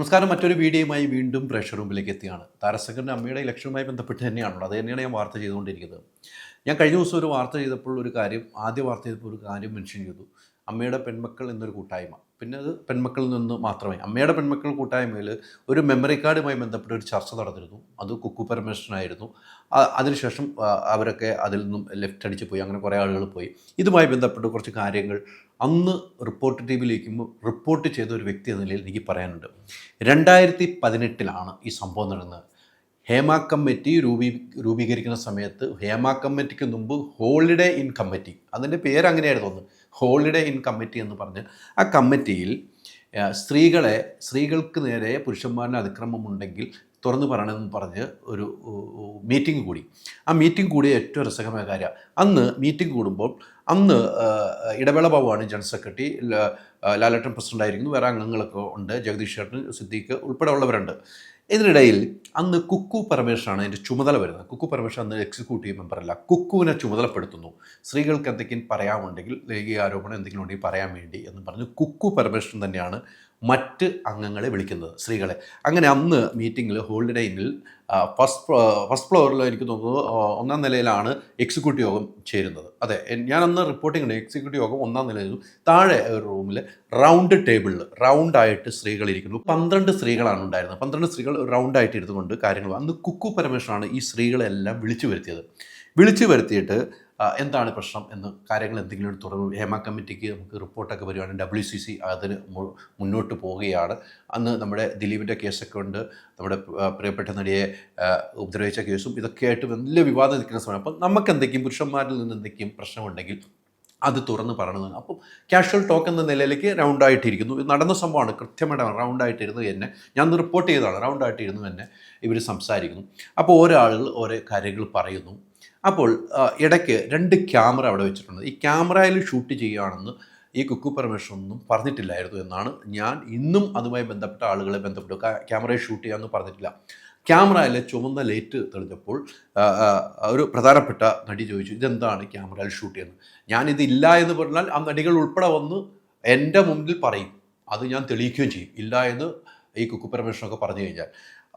നമസ്കാരം. മറ്റൊരു വീഡിയോയുമായി വീണ്ടും പ്രേക്ഷക റൂമിലേക്ക് എത്തിയാണ്. താരസംഘടന അമ്മയുടെ ഇലക്ഷനുമായി ബന്ധപ്പെട്ട് തന്നെയാണല്ലോ, അത് തന്നെയാണ് ഞാൻ വാർത്ത ചെയ്തുകൊണ്ടിരിക്കുന്നത്. ഞാൻ കഴിഞ്ഞ ദിവസം ഒരു വാർത്ത ചെയ്തപ്പോൾ ആദ്യ വാർത്ത ചെയ്തപ്പോൾ ഒരു കാര്യം മെൻഷൻ ചെയ്തു. അമ്മയുടെ പെൺമക്കൾ എന്നൊരു കൂട്ടായ്മ. പിന്നെ അത് പെൺമക്കളിൽ നിന്ന് മാത്രമേ, അമ്മയുടെ പെൺമക്കൾ കൂട്ടായ്മയിൽ ഒരു മെമ്മറി കാർഡുമായി ബന്ധപ്പെട്ട ഒരു ചർച്ച നടന്നിരുന്നു. അത് കുക്കു പരമേശ്വരനായിരുന്നു. അതിനുശേഷം അവരൊക്കെ അതിൽ നിന്നും ലെഫ്റ്റ് അടിച്ച് പോയി. അങ്ങനെ കുറേ ആളുകൾ പോയി. ഇതുമായി ബന്ധപ്പെട്ട് കുറച്ച് കാര്യങ്ങൾ അന്ന് റിപ്പോർട്ട് ടി വിയിലേക്കും റിപ്പോർട്ട് ചെയ്ത ഒരു വ്യക്തി എന്ന നിലയിൽ എനിക്ക് പറയാനുണ്ട്. 2018 ഈ സംഭവം നടന്നത്. ഹേമ കമ്മിറ്റി രൂപീകരിക്കുന്ന സമയത്ത് ഹേമ കമ്മിറ്റിക്ക് മുമ്പ് ഹോളിഡേ ഇൻ കമ്മിറ്റി, അതിൻ്റെ പേര് അങ്ങനെയായിരുന്നു തോന്നുന്നു, ഹോളിഡേ ഇൻ കമ്മിറ്റി എന്ന് പറഞ്ഞ് ആ കമ്മിറ്റിയിൽ സ്ത്രീകൾക്ക് നേരെ പുരുഷന്മാരുടെ അതിക്രമമുണ്ടെങ്കിൽ തുറന്നു പറയണമെന്ന് പറഞ്ഞ് ഒരു മീറ്റിംഗ് കൂടി. ആ മീറ്റിംഗ് കൂടിയ ഏറ്റവും രസകരമായ കാര്യം, അന്ന് മീറ്റിംഗ് കൂടുമ്പോൾ അന്ന് ഇടവേള ബാബുവാണ് ജനറൽ സെക്രട്ടറി, ലാലേട്ടൻ പ്രസിഡൻ്റ് ആയിരിക്കുന്നു, വേറെ അംഗങ്ങളൊക്കെ ഉണ്ട്, ജഗദീഷ് ചേട്ടൻ, സിദ്ദീഖ് ഉൾപ്പെടെ ഉള്ളവരുണ്ട്. ഇതിനിടയിൽ അന്ന് കുക്കു പരമേശ്വരാണ് അതിൻ്റെ ചുമതല വരുന്നത്. കുക്കു പരമേശ്വരൻ അന്ന് എക്സിക്യൂട്ടീവ് മെമ്പറല്ല, കുക്കുവിനെ ചുമതലപ്പെടുത്തുന്നു. സ്ത്രീകൾക്ക് എന്തെങ്കിലും പറയാമുണ്ടെങ്കിൽ, ലൈംഗിക ആരോപണം എന്തെങ്കിലും ഉണ്ടെങ്കിൽ പറയാൻ വേണ്ടി എന്ന് പറഞ്ഞ് കുക്കു പരമേശ്വരൻ തന്നെയാണ് മറ്റ് അംഗങ്ങളെ വിളിക്കുന്നത്, സ്ത്രീകളെ. അങ്ങനെ അന്ന് മീറ്റിങ്ങിൽ ഹോളിഡേ ഇന്നിൽ ഫസ്റ്റ് ഫ്ലോറിൽ എനിക്ക് തോന്നുന്നത് 1ാം നിലയിലാണ് എക്സിക്യൂട്ടീവ് യോഗം ചേരുന്നത്. അതെ, ഞാനന്ന് റിപ്പോർട്ടിംഗ് ഉണ്ട്. എക്സിക്യൂട്ടീവ് യോഗം 1ാം നിലയിൽ, താഴെ ഒരു റൂമിൽ റൗണ്ട് ടേബിളിൽ റൗണ്ടായിട്ട് സ്ത്രീകളിരിക്കുന്നു. 12 സ്ത്രീകളാണ് ഉണ്ടായിരുന്നത്. 12 സ്ത്രീകൾ റൗണ്ടായിട്ട് ഇരുന്നുകൊണ്ട് കാര്യങ്ങൾ. അന്ന് കുക്കു പരമേശ്വരനാണ് ഈ സ്ത്രീകളെല്ലാം വിളിച്ചു വരുത്തിയിട്ട് എന്താണ് പ്രശ്നം എന്ന്, കാര്യങ്ങൾ എന്തെങ്കിലും തുറന്നു. ഹേമ കമ്മിറ്റിക്ക് നമുക്ക് റിപ്പോർട്ടൊക്കെ വരുവാണ്, WCC അതിന് മുന്നോട്ട് പോവുകയാണ്. അന്ന് നമ്മുടെ ദിലീപിൻ്റെ കേസൊക്കെ ഉണ്ട്, നമ്മുടെ പ്രിയപ്പെട്ട നടിയെ ഉപദ്രവിച്ച കേസും ഇതൊക്കെ ആയിട്ട് വലിയ വിവാദം നിൽക്കുന്ന സമയം. അപ്പം നമുക്ക് എന്തെങ്കിലും പുരുഷന്മാരിൽ നിന്ന് എന്തെങ്കിലും പ്രശ്നമുണ്ടെങ്കിൽ അത് തുറന്ന് പറയണമെന്ന്. അപ്പം കാഷ്വൽ ടോക്ക് എന്ന നിലയിലേക്ക് റൗണ്ടായിട്ടിരിക്കുന്നു. ഇത് നടന്ന സംഭവമാണ്, കൃത്യമായിട്ട് റൗണ്ടായിട്ടിരുന്നു തന്നെ. ഞാൻ റിപ്പോർട്ട് ചെയ്തതാണ്. റൗണ്ടായിട്ടിരുന്നു തന്നെ ഇവർ സംസാരിക്കുന്നു. അപ്പോൾ ഓരോ ആളുകൾ ഓരോ കാര്യങ്ങൾ പറയുന്നു. അപ്പോൾ ഇടയ്ക്ക് 2 ക്യാമറ അവിടെ വെച്ചിട്ടുണ്ട്. ഈ ക്യാമറയിൽ ഷൂട്ട് ചെയ്യുകയാണെന്ന് ഈ കുക്കു പരമേശ്വരനൊന്നും പറഞ്ഞിട്ടില്ലായിരുന്നു എന്നാണ് ഞാൻ ഇന്നും അതുമായി ബന്ധപ്പെട്ട ആളുകളെ ബന്ധപ്പെട്ടു. ക്യാമറയിൽ ഷൂട്ട് ചെയ്യാമെന്ന് പറഞ്ഞിട്ടില്ല. ക്യാമറയിൽ ചുവന്ന ലൈറ്റ് തെളിഞ്ഞപ്പോൾ ഒരു പ്രധാനപ്പെട്ട നടി ചോദിച്ചു, ഇതെന്താണ് ക്യാമറയിൽ ഷൂട്ട് ചെയ്യുന്നത്? ഞാനിതില്ല എന്ന് പറഞ്ഞാൽ ആ നടികൾ ഉൾപ്പെടെ വന്ന് എൻ്റെ മുമ്പിൽ പറയും, അത് ഞാൻ തെളിയിക്കുകയും ചെയ്യും. ഇല്ല എന്ന് ഈ കുക്കു പരമേശ്വരനൊക്കെ പറഞ്ഞു കഴിഞ്ഞാൽ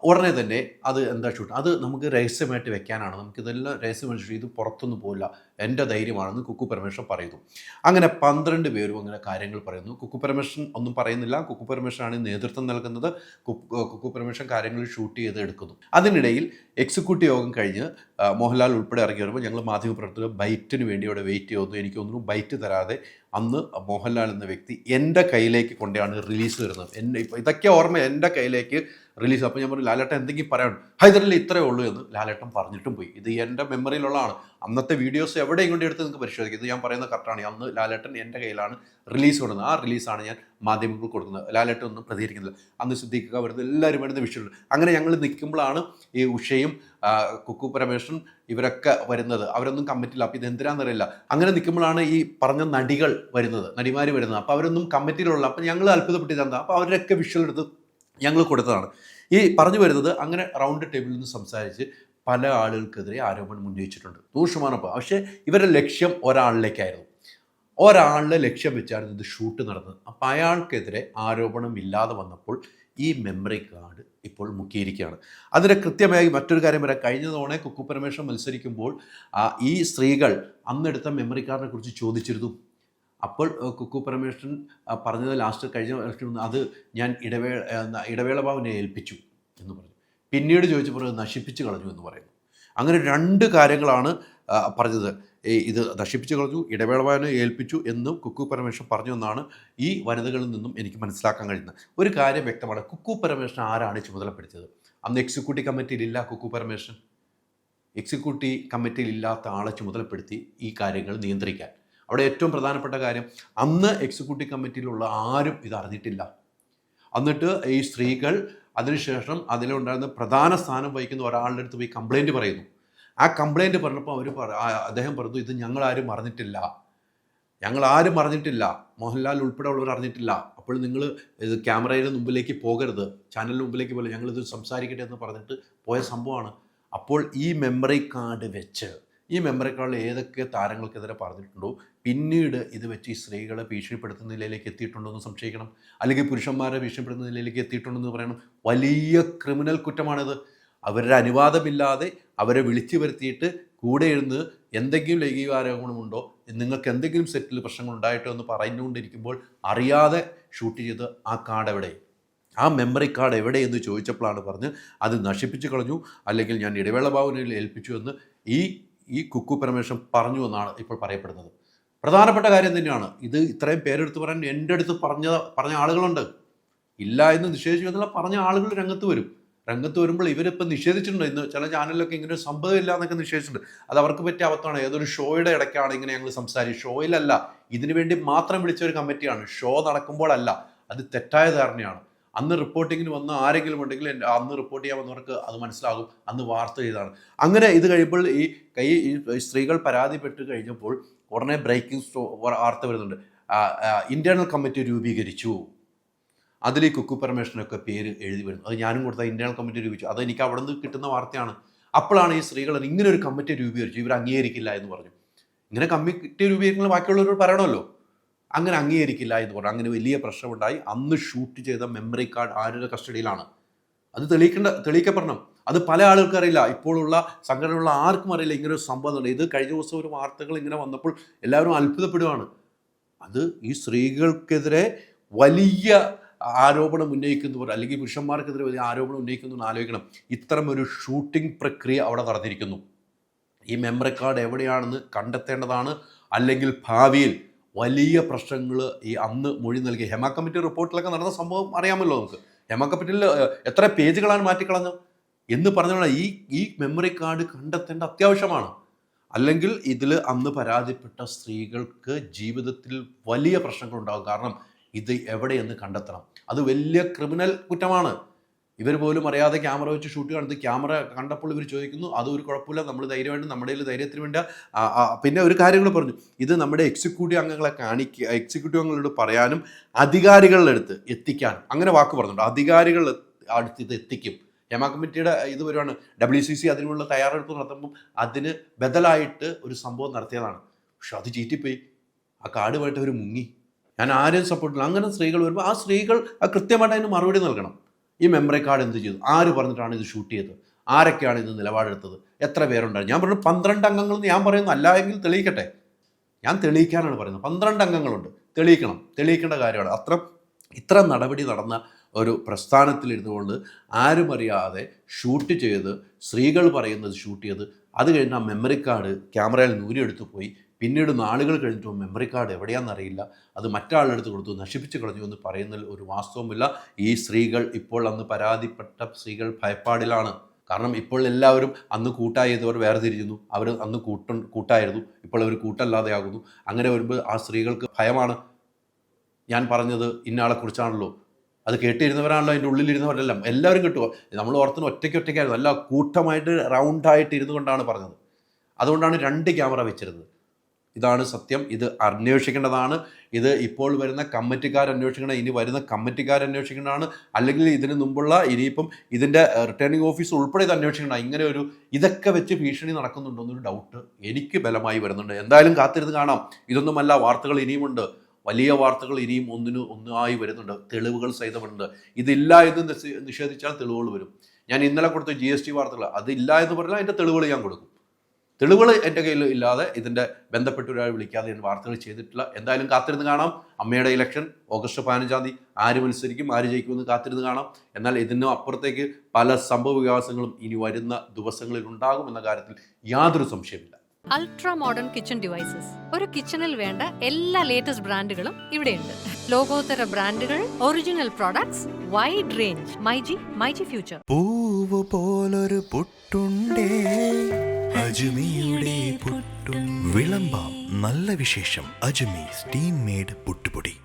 ഉടനെ തന്നെ അത് എന്താ ഷൂട്ട്, അത് നമുക്ക് രഹസ്യമായിട്ട് വെക്കാനാണ്, നമുക്കിതെല്ലാം രഹസ്യമായിട്ട്, ഇത് പുറത്തൊന്നും പോകില്ല, എൻ്റെ ധൈര്യമാണെന്ന് കുക്കു പരമേശ്വരൻ പറയുന്നു. അങ്ങനെ 12 പേരും അങ്ങനെ കാര്യങ്ങൾ പറയുന്നു. കുക്കു പരമേശ്വരൻ ഒന്നും പറയുന്നില്ല. കുക്കു പരമേശ്വരനാണ് നേതൃത്വം നൽകുന്നത്. കുക്കു പരമേശ്വരൻ കാര്യങ്ങൾ ഷൂട്ട് ചെയ്ത് എടുക്കുന്നു. അതിനിടയിൽ എക്സിക്യൂട്ടീവ് യോഗം കഴിഞ്ഞ് മോഹൻലാൽ ഉൾപ്പെടെ ഇറങ്ങി വരുമ്പോൾ ഞങ്ങൾ മാധ്യമപ്രവർത്തകർ ബൈറ്റിന് വേണ്ടി അവിടെ വെയിറ്റ് ചെയ്യുന്നു. എനിക്ക് തോന്നുന്നു ബൈറ്റ് തരാതെ അന്ന് മോഹൻലാൽ എന്ന വ്യക്തി എൻ്റെ കയ്യിലേക്ക് കൊണ്ടാണ് റിലീസ് വരുന്നത്. ഇതൊക്കെ ഓർമ്മ, എൻ്റെ കയ്യിലേക്ക് റിലീസ്. അപ്പോൾ ഞാൻ പറഞ്ഞു, ലാലേട്ടൻ എന്തെങ്കിലും പറയാനുണ്ട്? ഹൈദരലി ഇത്രയേ ഉള്ളൂ എന്ന് ലാലേട്ടൻ പറഞ്ഞിട്ടും പോയി. ഇത് എൻ്റെ മെമ്മറിയിലുള്ളതാണ്. അന്നത്തെ വീഡിയോസ് എവിടെയും കൊണ്ട് എടുത്ത് നിങ്ങൾക്ക് പരിശോധിക്കും. ഇത് ഞാൻ പറയുന്നത് കറക്റ്റാണ്. അന്ന് ലാലേട്ടൻ എൻ്റെ കയ്യിലാണ് റിലീസ് കൊടുക്കുന്നത്. ആ റിലീസാണ് ഞാൻ മാധ്യമങ്ങൾക്ക് കൊടുക്കുന്നത്. ലാലേട്ടൻ ഒന്നും പ്രതികരിക്കുന്നില്ല. അന്ന് സിദ്ദീഖ് വരുന്നത്, എല്ലാവരും വരുന്ന വിഷയമുണ്ട്. അങ്ങനെ ഞങ്ങൾ നിൽക്കുമ്പോഴാണ് ഈ ഉഷയും കുക്കു പരമേശ്വരൻ ഇവരൊക്കെ വരുന്നത്. അവരൊന്നും കമ്മിറ്റിയില്ല. അപ്പോൾ ഇതെന്തിനാണെന്നറിയില്ല. അങ്ങനെ നിൽക്കുമ്പോഴാണ് ഈ പറഞ്ഞ നടിമാർ വരുന്നത്. അപ്പോൾ അവരൊന്നും കമ്മിറ്റിയിലുള്ള. അപ്പോൾ ഞങ്ങൾ അത്ഭുതപ്പെട്ടിരുന്നത്. അപ്പോൾ അവരൊക്കെ വിഷ്വൽ എടുത്ത് ഞങ്ങൾ കൊടുത്തതാണ്. ഈ പറഞ്ഞു വരുന്നത്, അങ്ങനെ റൗണ്ട് ടേബിളിൽ നിന്ന് സംസാരിച്ച് പല ആളുകൾക്കെതിരെ ആരോപണം ഉന്നയിച്ചിട്ടുണ്ട്. 100%. പക്ഷേ ഇവരുടെ ലക്ഷ്യം ഒരാളിലേക്കായിരുന്നു. ഒരാളുടെ ലക്ഷ്യം വെച്ചായിരുന്നു ഇത് ഷൂട്ട് നടന്നത്. അപ്പോൾ അയാൾക്കെതിരെ ആരോപണം ഇല്ലാതെ വന്നപ്പോൾ ഈ മെമ്മറി കാർഡ് ഇപ്പോൾ മുക്കിയിരിക്കുകയാണ്. അതിന് കൃത്യമായി മറ്റൊരു കാര്യം വരാം. കഴിഞ്ഞ തവണ കുക്കു പരമേശ്വരൻ മത്സരിക്കുമ്പോൾ ഈ സ്ത്രീകൾ അന്നെടുത്ത മെമ്മറി കാർഡിനെ കുറിച്ച് ചോദിച്ചിരുന്നു. അപ്പോൾ കുക്കു പരമേശ്വരൻ പറഞ്ഞത് ലാസ്റ്റ് കഴിഞ്ഞ ഇലക്ഷൻ, അത് ഞാൻ ഇടവേള ബാബുവിനെ ഏൽപ്പിച്ചു എന്ന് പറഞ്ഞു. പിന്നീട് ചോദിച്ചപ്പോൾ നശിപ്പിച്ച് കളഞ്ഞു എന്ന് പറയുന്നു. അങ്ങനെ 2 കാര്യങ്ങളാണ് പറഞ്ഞത്. ഇത് നശിപ്പിച്ച് കളഞ്ഞു, ഇടവേള ബാബുവിനെ ഏൽപ്പിച്ചു എന്നും കുക്കു പരമേശ്വരൻ പറഞ്ഞു എന്നാണ് ഈ വനിതകളിൽ നിന്നും എനിക്ക് മനസ്സിലാക്കാൻ കഴിയുന്നത്. ഒരു കാര്യം വ്യക്തമാണ്, കുക്കു പരമേശ്വരൻ ആരാണ് ചുമതലപ്പെടുത്തിയത്? അന്ന് എക്സിക്യൂട്ടീവ് കമ്മിറ്റിയിലില്ല കുക്കു പരമേശ്വരൻ. എക്സിക്യൂട്ടീവ് കമ്മിറ്റിയിലില്ലാത്ത ആളെ ചുമതലപ്പെടുത്തി ഈ കാര്യങ്ങൾ നിയന്ത്രിക്കാൻ. അവിടെ ഏറ്റവും പ്രധാനപ്പെട്ട കാര്യം, അന്ന് എക്സിക്യൂട്ടീവ് കമ്മിറ്റിയിലുള്ള ആരും ഇത് അറിഞ്ഞിട്ടില്ല. എന്നിട്ട് ഈ സ്ത്രീകൾ അതിനുശേഷം അതിലുണ്ടായിരുന്ന പ്രധാന സ്ഥാനം വഹിക്കുന്ന ഒരാളുടെ അടുത്ത് പോയി കംപ്ലയിൻറ്റ് പറയുന്നു. ആ കംപ്ലയിൻറ്റ് പറഞ്ഞപ്പോൾ അദ്ദേഹം പറഞ്ഞു, ഇത് ഞങ്ങളാരും അറിഞ്ഞിട്ടില്ല, മോഹൻലാൽ ഉൾപ്പെടെ ഉള്ളവർ അറിഞ്ഞിട്ടില്ല. അപ്പോൾ നിങ്ങൾ ഇത് ക്യാമറയുടെ മുമ്പിലേക്ക് പോകരുത്, ചാനലിന് മുമ്പിലേക്ക് പോലെ ഞങ്ങളിത് സംസാരിക്കട്ടെ എന്ന് പറഞ്ഞിട്ട് പോയ സംഭവമാണ്. അപ്പോൾ ഈ മെമ്മറി കാർഡ് വെച്ച് ഈ മെമ്മറി കാർഡിൽ ഏതൊക്കെ താരങ്ങൾക്കെതിരെ പറഞ്ഞിട്ടുണ്ടോ, പിന്നീട് ഇത് വെച്ച് ഈ സ്ത്രീകളെ ഭീഷണിപ്പെടുത്തുന്ന നിലയിലേക്ക് എത്തിയിട്ടുണ്ടോ എന്ന് സംശയിക്കണം. അല്ലെങ്കിൽ പുരുഷന്മാരെ ഭീഷണിപ്പെടുത്തുന്ന നിലയിലേക്ക് എത്തിയിട്ടുണ്ടെന്ന് പറയണം. വലിയ ക്രിമിനൽ കുറ്റമാണിത്. അവരുടെ അനുവാദമില്ലാതെ അവരെ വിളിച്ചു വരുത്തിയിട്ട് കൂടെ ഇരുന്ന് എന്തെങ്കിലും ലൈംഗിക ആരോപണമുണ്ടോ, നിങ്ങൾക്ക് എന്തെങ്കിലും സെറ്റിൽ പ്രശ്നങ്ങൾ ഉണ്ടായിട്ടോ എന്ന് പറഞ്ഞുകൊണ്ടിരിക്കുമ്പോൾ അറിയാതെ ഷൂട്ട് ചെയ്ത് ആ കാർഡ് എവിടെ, ആ മെമ്മറി കാർഡ് എവിടെ എന്ന് ചോദിച്ചപ്പോഴാണ് പറഞ്ഞ് അത് നശിപ്പിച്ച് കളഞ്ഞു, അല്ലെങ്കിൽ ഞാൻ ഇടവേള ബാബുവിനെ ഏൽപ്പിച്ചു എന്ന് ഈ കുക്കു പരമേശ്വരൻ പറഞ്ഞു എന്നാണ് ഇപ്പോൾ പറയപ്പെടുന്നത്. പ്രധാനപ്പെട്ട കാര്യം തന്നെയാണ് ഇത്. ഇത്രയും പേരെടുത്ത് പറയാൻ എൻ്റെ അടുത്ത് പറഞ്ഞ ആളുകളുണ്ട്. ഇല്ല എന്ന് നിഷേധിച്ചു എന്നുള്ള പറഞ്ഞ ആളുകൾ രംഗത്ത് വരുമ്പോൾ ഇവരിപ്പോൾ നിഷേധിച്ചിട്ടുണ്ട്. ഇന്ന് ചില ചാനലിലൊക്കെ ഇങ്ങനെ ഒരു സംഭവം ഇല്ല എന്നൊക്കെ നിഷേധിച്ചിട്ടുണ്ട്. അത് അവർക്ക് പറ്റിയ അബദ്ധമാണ്. ഏതൊരു ഷോയുടെ ഇടയ്ക്കാണ് ഇങ്ങനെ ഞങ്ങൾ സംസാരിച്ചു. ഷോയിലല്ല, ഇതിനു വേണ്ടി മാത്രം വിളിച്ച ഒരു കമ്മിറ്റിയാണ്. ഷോ നടക്കുമ്പോഴല്ല. അത് തെറ്റായ ധാരണയാണ്. അന്ന് റിപ്പോർട്ടിങ്ങിന് വന്ന് ആരെങ്കിലും ഉണ്ടെങ്കിൽ അന്ന് റിപ്പോർട്ട് ചെയ്യാൻ വന്നവർക്ക് അത് മനസ്സിലാകും. അന്ന് വാർത്ത ചെയ്താണ്. അങ്ങനെ ഇത് കഴിയുമ്പോൾ ഈ സ്ത്രീകൾ പരാതിപ്പെട്ട് കഴിഞ്ഞപ്പോൾ ഉടനെ ബ്രേക്കിംഗ് വാർത്ത വരുന്നുണ്ട്. ഇന്റേണൽ കമ്മിറ്റി രൂപീകരിച്ചു. അതിൽ ഈ കുക്കു പരമേശ്വരനൊക്കെ പേര് എഴുതി വരുന്നു. അത് ഞാനും കൊടുത്ത ഇന്റേണൽ കമ്മിറ്റി രൂപീകരിച്ചു. അത് എനിക്ക് അവിടെ നിന്ന് കിട്ടുന്ന വാർത്തയാണ്. അപ്പോഴാണ് ഈ സ്ത്രീകൾ ഇങ്ങനെ ഒരു കമ്മിറ്റി രൂപീകരിച്ചു, ഇവർ അംഗീകരിക്കില്ല എന്ന് പറഞ്ഞു. ഇങ്ങനെ കമ്മിറ്റി രൂപീകരിക്കുന്ന ബാക്കിയുള്ളവരോട് പറയണമല്ലോ. അങ്ങനെ അംഗീകരിക്കില്ല എന്ന് പറഞ്ഞു. അങ്ങനെ വലിയ പ്രശ്നമുണ്ടായി. അന്ന് ഷൂട്ട് ചെയ്ത മെമ്മറി കാർഡ് ആരുടെ കസ്റ്റഡിയിലാണ്? അത് തെളിയിക്കപ്പെടണം. അത് പല ആളുകൾക്കും അറിയില്ല. ഇപ്പോഴുള്ള സംഘടനയുള്ള ആർക്കും അറിയില്ല ഇങ്ങനെ ഒരു സംഭവം. ഇത് കഴിഞ്ഞ ദിവസം ഒരു വാർത്തകൾ ഇങ്ങനെ വന്നപ്പോൾ എല്ലാവരും അത്ഭുതപ്പെടുകയാണ്. അത് ഈ സ്ത്രീകൾക്കെതിരെ വലിയ ആരോപണം ഉന്നയിക്കുന്നവർ, അല്ലെങ്കിൽ പുരുഷന്മാർക്കെതിരെ വലിയ ആരോപണം ഉന്നയിക്കുന്നവർ ആലോചിക്കണം. ഇത്തരം ഒരു ഷൂട്ടിംഗ് പ്രക്രിയ അവിടെ നടന്നിരിക്കുന്നു. ഈ മെമ്മറി കാർഡ് എവിടെയാണെന്ന് കണ്ടെത്തേണ്ടതാണ്. അല്ലെങ്കിൽ ഭാവിയിൽ വലിയ പ്രശ്നങ്ങൾ ഈ അന്ന് മൊഴി നൽകിയ ഹെമ കമ്മിറ്റി റിപ്പോർട്ടിലൊക്കെ നടന്ന സംഭവം അറിയാമല്ലോ നമുക്ക്. ഹെമ കമ്മിറ്റിയിൽ എത്ര പേജുകളാണ് മാറ്റിക്കളഞ്ഞത് എന്ന് പറഞ്ഞാൽ ഈ മെമ്മറി കാർഡ് കണ്ടെത്തേണ്ട അത്യാവശ്യമാണ്. അല്ലെങ്കിൽ ഇതിൽ അന്ന് പരാതിപ്പെട്ട സ്ത്രീകൾക്ക് ജീവിതത്തിൽ വലിയ പ്രശ്നങ്ങളുണ്ടാകും. കാരണം ഇത് എവിടെയെന്ന് കണ്ടെത്തണം. അത് വലിയ ക്രിമിനൽ കുറ്റമാണ്. ഇവർ പോലും അറിയാതെ ക്യാമറ വെച്ച് ഷൂട്ട് കാണുന്നത്. ക്യാമറ കണ്ടപ്പോൾ ഇവർ ചോദിക്കുന്നു, അതൊരു കുഴപ്പമില്ല, നമ്മൾ ധൈര്യമായിട്ട് നമ്മുടെ ധൈര്യത്തിന് വേണ്ട. പിന്നെ ഒരു കാര്യം കൂടെ പറഞ്ഞു, ഇത് നമ്മുടെ എക്സിക്യൂട്ടീവ് അംഗങ്ങളെ എക്സിക്യൂട്ടീവ് അംഗങ്ങളോട് പറയാനും അധികാരികളുടെ അടുത്ത് എത്തിക്കാനും അങ്ങനെ വാക്ക് പറഞ്ഞിട്ടുണ്ട്. അധികാരികളുടെ അടുത്ത് ഇത് എത്തിക്കും. ഹെമ കമ്മിറ്റിയുടെ ഇത് വരുവാണ്. WCC അതിനുള്ള തയ്യാറെടുപ്പ് നടത്തുമ്പം അതിന് ബദലായിട്ട് ഒരു സംഭവം നടത്തിയതാണ്. പക്ഷെ അത് ചീറ്റിപ്പോയി. ആ കാർഡുമായിട്ട് അവർ മുങ്ങി. ഞാൻ ആരെയും സപ്പോർട്ടില്ല. അങ്ങനെ സ്ത്രീകൾ വരുമ്പോൾ ആ സ്ത്രീകൾ കൃത്യമായിട്ട് അതിന് മറുപടി നൽകണം. ഈ മെമ്മറി കാർഡ് എന്ത് ചെയ്തു, ആര് പറഞ്ഞിട്ടാണ് ഇത് ഷൂട്ട് ചെയ്തത്, ആരൊക്കെയാണ് ഇത് നിലപാടെടുത്തത്, എത്ര പേരുണ്ടായിരുന്നു? ഞാൻ പറഞ്ഞു 12 അംഗങ്ങളെന്ന് ഞാൻ പറയുന്നു. അല്ല എങ്കിൽ തെളിയിക്കട്ടെ. ഞാൻ തെളിയിക്കാനാണ് പറയുന്നത്. 12 അംഗങ്ങളുണ്ട്, തെളിയിക്കേണ്ട കാര്യമാണ്. ഇത്ര നടപടി നടന്ന ഒരു പ്രസ്ഥാനത്തിലിരുന്നു കൊണ്ട് ആരും അറിയാതെ ഷൂട്ട് ചെയ്ത്, സ്ത്രീകൾ പറയുന്നത് ഷൂട്ട് ചെയ്ത്, അത് കഴിഞ്ഞ് ആ മെമ്മറി കാർഡ് ക്യാമറയിൽ നൂരിയെടുത്തു പോയി. പിന്നീട് നാളുകൾ കഴിഞ്ഞിട്ട് മെമ്മറി കാർഡ് എവിടെയാണെന്നറിയില്ല, അത് മറ്റാളെടുത്ത് കൊടുത്തു, നശിപ്പിച്ച് കളഞ്ഞു എന്ന് പറയുന്നതിൽ ഒരു വാസ്തവമില്ല. ഈ സ്ത്രീകൾ ഇപ്പോൾ അന്ന് പരാതിപ്പെട്ട സ്ത്രീകൾ ഭയപ്പാടിലാണ്. കാരണം ഇപ്പോൾ എല്ലാവരും അന്ന് കൂട്ടായതവർ വേർതിരിഞ്ഞു. അവർ അന്ന് കൂട്ടായിരുന്നു, ഇപ്പോൾ അവർ കൂട്ടല്ലാതെയാകുന്നു. അങ്ങനെ വരുമ്പോൾ ആ സ്ത്രീകൾക്ക് ഭയമാണ്. ഞാൻ പറഞ്ഞത് ഇന്നയാളെക്കുറിച്ചാണല്ലോ, അത് കേട്ടിരുന്നവരാണല്ലോ, അതിൻ്റെ ഉള്ളിലിരുന്നവരെല്ലാം എല്ലാവരും കിട്ടുക. നമ്മൾ ഓർത്തിന് ഒറ്റയ്ക്കായിരുന്നു, അല്ല കൂട്ടമായിട്ട് റൗണ്ടായിട്ട് ഇരുന്നു കൊണ്ടാണ് പറഞ്ഞത്. അതുകൊണ്ടാണ് 2 ക്യാമറ വെച്ചിരുന്നത്. ഇതാണ് സത്യം. ഇത് അന്വേഷിക്കേണ്ടതാണ്. ഇത് ഇപ്പോൾ വരുന്ന കമ്മിറ്റിക്കാരന്വേഷിക്കണം. ഇനി വരുന്ന കമ്മിറ്റിക്കാരന്വേഷിക്കേണ്ടതാണ്. അല്ലെങ്കിൽ ഇതിന് മുമ്പുള്ള ഇനിയിപ്പം ഇതിൻ്റെ റിട്ടേണിംഗ് ഓഫീസ് ഉൾപ്പെടെ ഇത് അന്വേഷിക്കണം. ഇങ്ങനെ ഇതൊക്കെ വെച്ച് ഭീഷണി നടക്കുന്നുണ്ടോ എന്നൊരു ഡൗട്ട് എനിക്ക് ബലമായി വരുന്നുണ്ട്. എന്തായാലും കാത്തിരുന്ന് കാണാം. ഇതൊന്നുമല്ല, വാർത്തകൾ ഇനിയുമുണ്ട്. വലിയ വാർത്തകൾ ഇനിയും ഒന്നായി വരുന്നുണ്ട്. തെളിവുകൾ സഹിതമുണ്ട്. ഇതില്ല എന്ന് നിഷേധിച്ചാൽ തെളിവുകൾ വരും. ഞാൻ ഇന്നലെ കൊടുത്ത GST വാർത്തകൾ അതില്ല എന്ന് പറഞ്ഞാൽ അതിൻ്റെ തെളിവുകൾ ഞാൻ കൊടുക്കും. തെളിവുകൾ എൻ്റെ കയ്യിൽ ഇല്ലാതെ, ഇതിൻ്റെ ബന്ധപ്പെട്ട ഒരാൾ വിളിക്കാതെ ഞാൻ വാർത്തകൾ ചെയ്തിട്ടില്ല. എന്തായാലും കാത്തിരുന്ന് കാണാം. അമ്മയുടെ ഇലക്ഷൻ ഓഗസ്റ്റ് 15-ാം തീയതി ആര് മത്സരിക്കും, ആര് ജയിക്കുമെന്ന് കാത്തിരുന്ന് കാണാം. എന്നാൽ ഇതിനും അപ്പുറത്തേക്ക് പല സംഭവ വികാസങ്ങളും ഇനി വരുന്ന ദിവസങ്ങളിൽ ഉണ്ടാകും എന്ന കാര്യത്തിൽ യാതൊരു സംശയമില്ല. Ultra modern kitchen devices. ഒരു കിച്ചണിൽ വേണ്ട എല്ലാ ലേറ്റസ്റ്റ് ബ്രാൻഡുകളും ഇവിടെയുണ്ട്. ലോകോത്തര ബ്രാൻഡുകൾ, original products, wide range. MyG future. പൂവ് പോലൊരു പുട്ടുണ്ടേ അജ്മിയുടെ പുട്ടും. വിളമ്പാം നല്ല വിശേഷം. അജ്മി സ്റ്റീം മെയ്ഡ് പുട്ടുപൊടി.